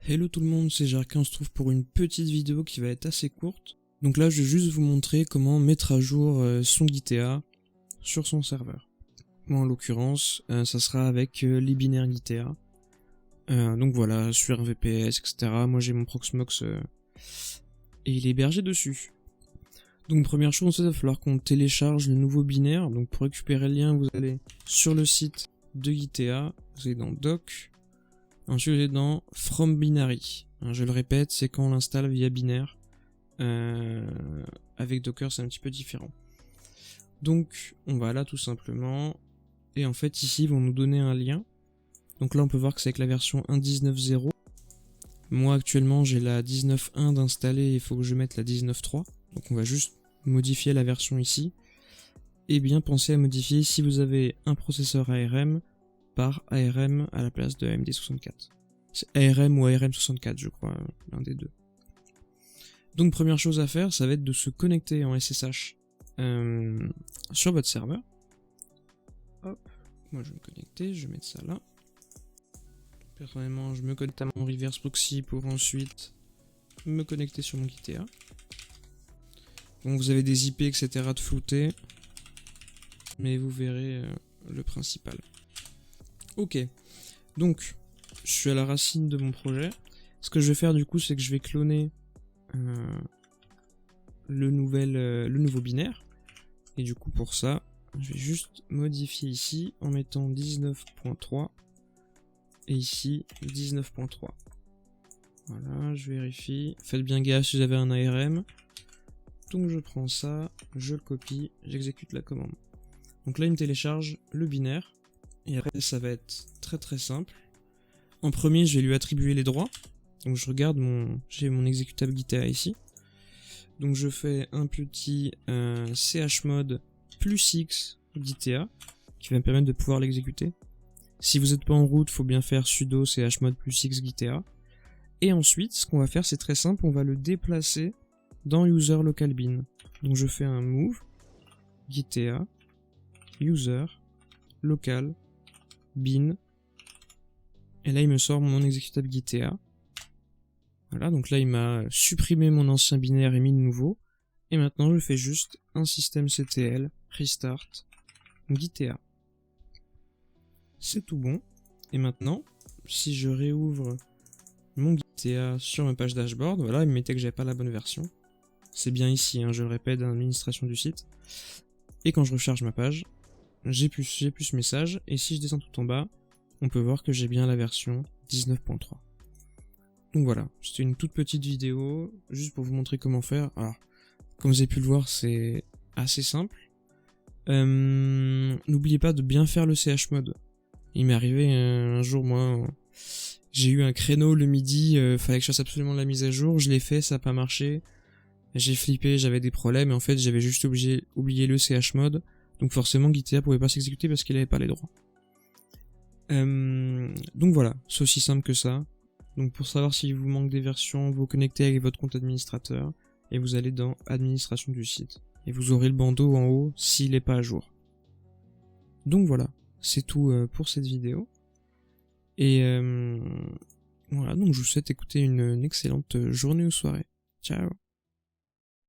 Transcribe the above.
Hello tout le monde, c'est Jarka, on se trouve pour une petite vidéo qui va être assez courte. Donc là je vais juste vous montrer comment mettre à jour son GTA sur son serveur. Moi en l'occurrence, ça sera avec les binaires GTA. Donc voilà, sur un VPS, etc. Moi j'ai mon Proxmox et il est hébergé dessus. Donc première chose, il va falloir qu'on télécharge le nouveau binaire. Donc pour récupérer le lien, vous allez sur le site de GTA, vous allez dans Doc. Ensuite, vous êtes dans From Binary. Je le répète, c'est quand on l'installe via binaire. Avec Docker, c'est un petit peu différent. Donc, on va là tout simplement. Et en fait, ici, ils vont nous donner un lien. Donc là, on peut voir que c'est avec la version 1.19.0. Moi, actuellement, j'ai la 19.1 d'installer. Il faut que je mette la 19.3. Donc, on va juste modifier la version ici. Et bien, pensez à modifier si vous avez un processeur ARM par ARM à la place de AMD64. C'est ARM ou ARM64 je crois, l'un des deux. Donc première chose à faire, ça va être de se connecter en SSH sur votre serveur. Hop, moi je vais me connecter, je vais mettre ça là. Personnellement je me connecte à mon reverse proxy pour ensuite me connecter sur mon GTA. Donc vous avez des IP etc de flouter, mais vous verrez le principal. Ok, donc je suis à la racine de mon projet. Ce que je vais faire du coup, c'est que je vais cloner le nouveau binaire. Et du coup pour ça, je vais juste modifier ici en mettant 19.3 et ici 19.3. Voilà, je vérifie. Faites bien gaffe si vous avez un ARM. Donc je prends ça, je le copie, j'exécute la commande. Donc là il me télécharge le binaire. Et après ça va être très simple. En premier je vais lui attribuer les droits. Donc je regarde j'ai mon exécutable GTA ici. Donc je fais un petit chmod +x GTA qui va me permettre de pouvoir l'exécuter. Si vous n'êtes pas en route, faut bien faire sudo chmod +x GTA. Et ensuite ce qu'on va faire c'est très simple, on va le déplacer dans user local bin. Donc je fais un move GTA user local bin, et là il me sort mon exécutable GTA. Voilà, donc là il m'a supprimé mon ancien binaire et mis le nouveau, et maintenant je fais juste un systemctl restart GTA. C'est tout bon. Et maintenant si je réouvre mon GTA sur ma page dashboard, voilà, il me mettait que j'avais pas la bonne version. C'est bien ici, je le répète, dans l'administration du site. Et quand je recharge ma page, j'ai plus ce message, et si je descends tout en bas, on peut voir que j'ai bien la version 19.3. Donc voilà, c'était une toute petite vidéo, juste pour vous montrer comment faire. Alors, comme vous avez pu le voir, c'est assez simple. N'oubliez pas de bien faire le chmod. Il m'est arrivé un jour, moi, j'ai eu un créneau le midi, fallait que je fasse absolument la mise à jour, je l'ai fait, ça n'a pas marché. J'ai flippé, j'avais des problèmes, et en fait j'avais juste oublié le chmod. Donc forcément GTA pouvait pas s'exécuter parce qu'il avait pas les droits. Donc voilà, c'est aussi simple que ça. Donc pour savoir s'il vous manque des versions, vous connectez avec votre compte administrateur et vous allez dans administration du site. Et vous aurez le bandeau en haut s'il n'est pas à jour. Donc voilà, c'est tout pour cette vidéo. Et voilà, donc je vous souhaite écouter une excellente journée ou soirée. Ciao.